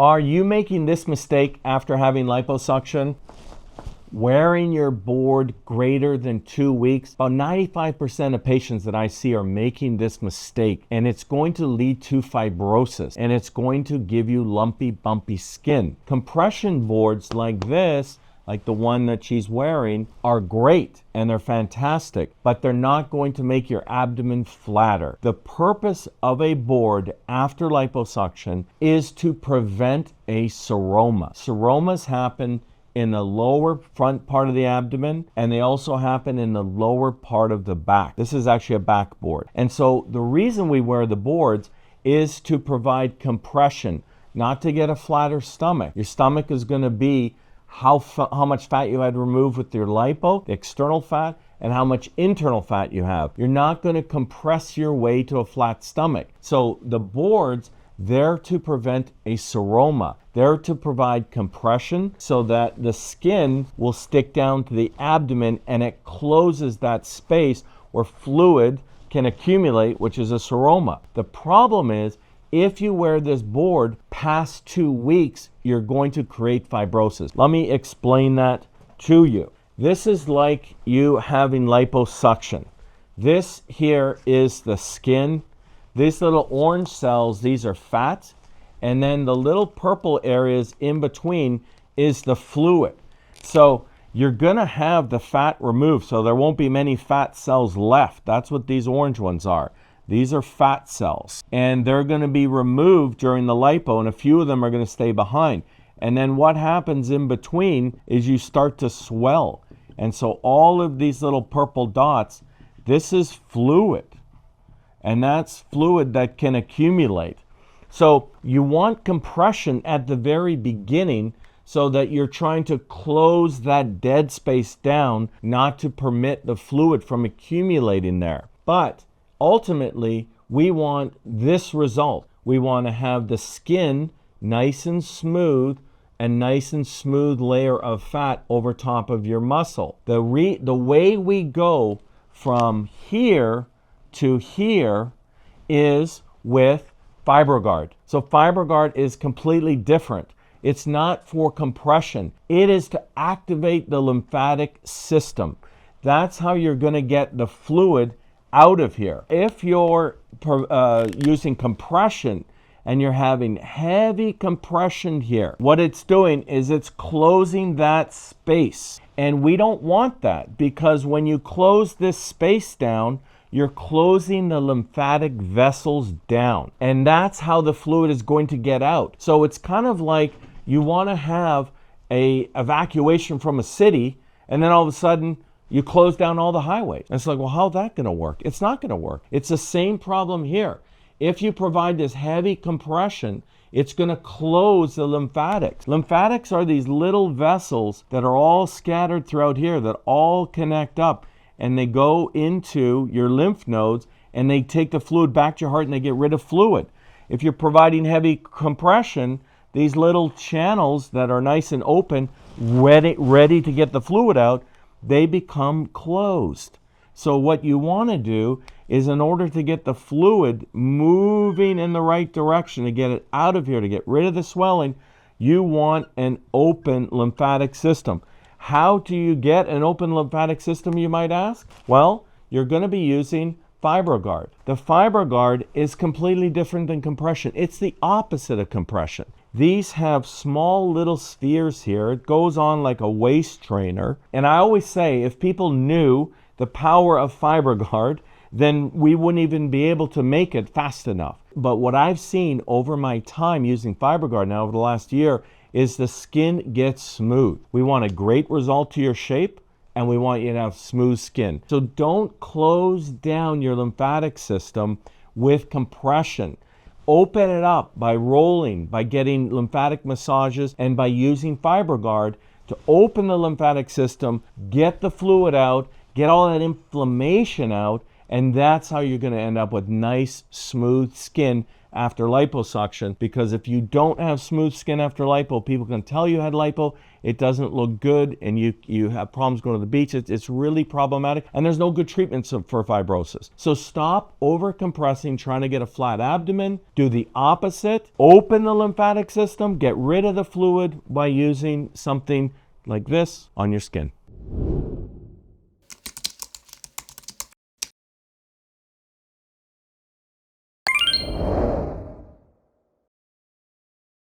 Are you making this mistake after having liposuction? Wearing your board greater than 2 weeks. About 95% of patients that I see are making this mistake, and it's going to lead to fibrosis, and it's going to give you lumpy, bumpy skin. Compression boards like this, like the one that she's wearing, are great and they're fantastic, but they're not going to make your abdomen flatter. The purpose of a board after liposuction is to prevent a seroma. Seromas happen in the lower front part of the abdomen, and they also happen in the lower part of the back. This is actually a back board. And so the reason we wear the boards is to provide compression, not to get a flatter stomach. Your stomach is going to be how much fat you had removed with your lipo, the external fat, and how much internal fat you have. You're not going to compress your way to a flat stomach. So the boards, they're to prevent a seroma. They're to provide compression so that the skin will stick down to the abdomen and it closes that space where fluid can accumulate, which is a seroma. The problem is, if you wear this board past 2 weeks, you're going to create fibrosis. Let me explain that to you. This is like you having liposuction. This here is the skin. These little orange cells, these are fat. And then the little purple areas in between is the fluid. So you're gonna have the fat removed, so there won't be many fat cells left. That's what these orange ones are. These are fat cells, and they're going to be removed during the lipo, and a few of them are going to stay behind. And then what happens in between is you start to swell. And so all of these little purple dots, this is fluid, and that's fluid that can accumulate. So you want compression at the very beginning so that you're trying to close that dead space down, not to permit the fluid from accumulating there. But ultimately, we want this result. We want to have the skin nice and smooth, a nice and smooth layer of fat over top of your muscle. The way we go from here to here is with FibroGuard. So FibroGuard is completely different. It's not for compression. It is to activate the lymphatic system. That's how you're going to get the fluid out of here. If you're using compression and you're having heavy compression here, what it's doing is it's closing that space. And we don't want that, because when you close this space down, you're closing the lymphatic vessels down. And that's how the fluid is going to get out. So it's kind of like you want to have an evacuation from a city, and then all of a sudden, you close down all the highways. And it's like, well, how's that going to work? It's not going to work. It's the same problem here. If you provide this heavy compression, it's going to close the lymphatics. Lymphatics are these little vessels that are all scattered throughout here that all connect up, and they go into your lymph nodes, and they take the fluid back to your heart, and they get rid of fluid. If you're providing heavy compression, these little channels that are nice and open, ready to get the fluid out, they become closed. So what you want to do is, in order to get the fluid moving in the right direction, to get it out of here, to get rid of the swelling, you want an open lymphatic system. How do you get an open lymphatic system, you might ask? Well, you're going to be using FibroGuard. The FibroGuard is completely different than compression. It's the opposite of compression. These have small little spheres here. It goes on like a waist trainer. And I always say, if people knew the power of FibroGuard, then we wouldn't even be able to make it fast enough. But what I've seen over my time using FibroGuard now over the last year is the skin gets smooth. We want a great result to your shape, and we want you to have smooth skin. So don't close down your lymphatic system with compression. Open it up by rolling, by getting lymphatic massages, and by using FibroGuard to open the lymphatic system, get the fluid out, get all that inflammation out, and that's how you're going to end up with nice, smooth skin after liposuction, because if you don't have smooth skin after lipo, people can tell you had lipo, it doesn't look good, and you have problems going to the beach. It's really problematic, and there's no good treatments for fibrosis. So stop over compressing, trying to get a flat abdomen. Do the opposite. Open the lymphatic system, get rid of the fluid by using something like this on your skin.